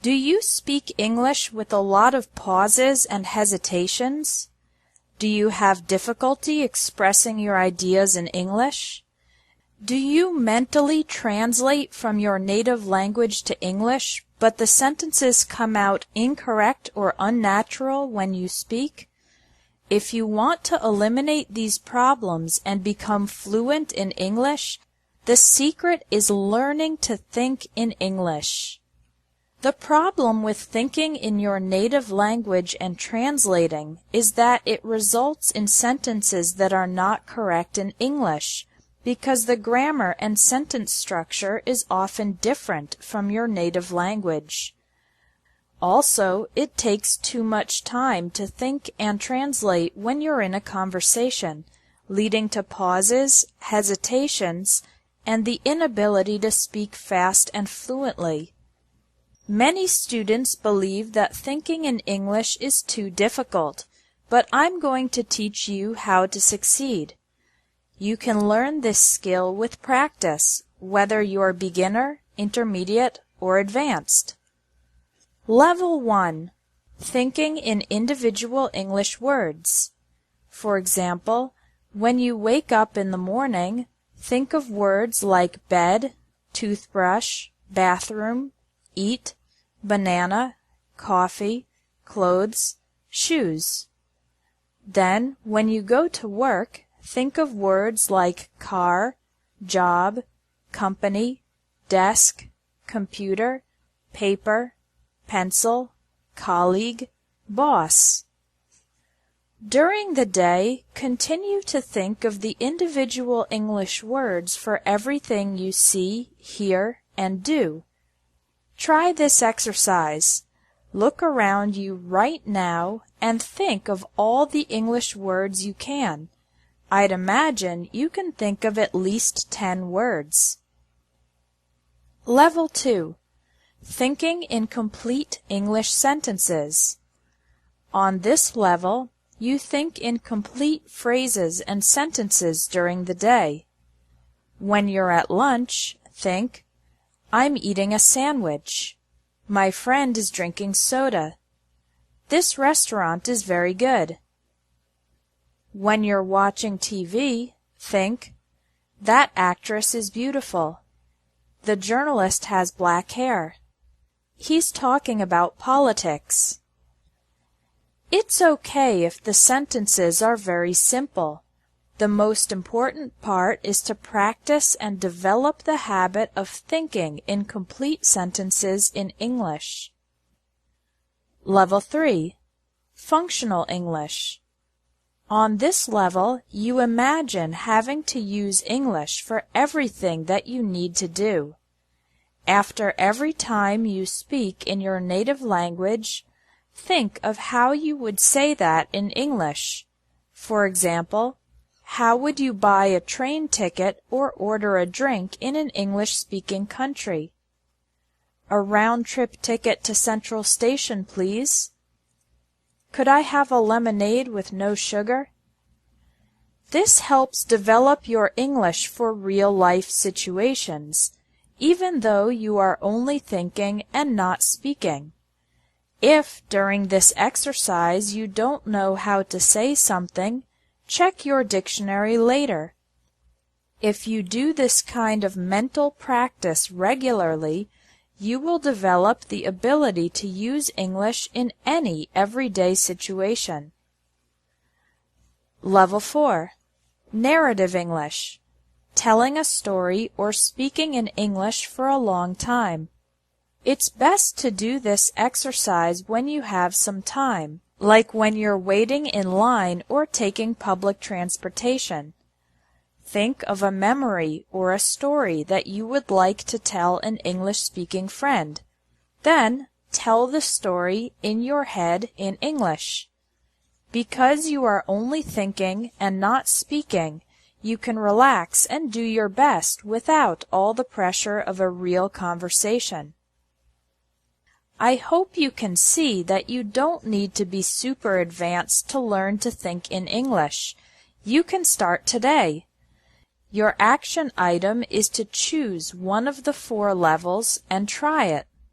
Do you speak English with a lot of pauses and hesitations? Do you have difficulty expressing your ideas in English? Do you mentally translate from your native language to English, but the sentences come out incorrect or unnatural when you speak? If you want to eliminate these problems and become fluent in English, the secret is learning to think in English. The problem with thinking in your native language and translating is that it results in sentences that are not correct in English, because the grammar and sentence structure is often different from your native language. Also, it takes too much time to think and translate when you're in a conversation, leading to pauses, hesitations, and the inability to speak fast and fluently. Many students believe that thinking in English is too difficult, but I'm going to teach you how to succeed. You can learn this skill with practice, whether you're beginner, intermediate, or advanced. Level 1. Thinking in individual English words. For example, when you wake up in the morning, think of words like bed, toothbrush, bathroom, eat, banana, coffee, clothes, shoes. Then, when you go to work, think of words like car, job, company, desk, computer, paper, pencil, colleague, boss. During the day, continue to think of the individual English words for everything you see, hear, and do. Try this exercise. Look around you right now and think of all the English words you can. I'd imagine you can think of at least 10 words. Level 2. Thinking in complete English sentences. On this level, you think in complete phrases and sentences during the day. When you're at lunch, think, I'm eating a sandwich. My friend is drinking soda. This restaurant is very good. When you're watching TV, think, that actress is beautiful. The journalist has black hair. He's talking about politics. It's okay if the sentences are very simple. The most important part is to practice and develop the habit of thinking in complete sentences in English. Level 3. Functional English. On this level, you imagine having to use English for everything that you need to do. After every time you speak in your native language, think of how you would say that in English. For example, how would you buy a train ticket or order a drink in an English-speaking country? A round-trip ticket to Central Station, please. Could I have a lemonade with no sugar? This helps develop your English for real-life situations, even though you are only thinking and not speaking. If, during this exercise, you don't know how to say something, check your dictionary later. If you do this kind of mental practice regularly, you will develop the ability to use English in any everyday situation. Level 4. Narrative English. Telling a story or speaking in English for a long time. It's best to do this exercise when you have some time, like when you're waiting in line or taking public transportation. Think of a memory or a story that you would like to tell an English-speaking friend. Then, tell the story in your head in English. Because you are only thinking and not speaking, you can relax and do your best without all the pressure of a real conversation. I hope you can see that you don't need to be super advanced to learn to think in English. You can start today. Your action item is to choose one of the 4 levels and try it.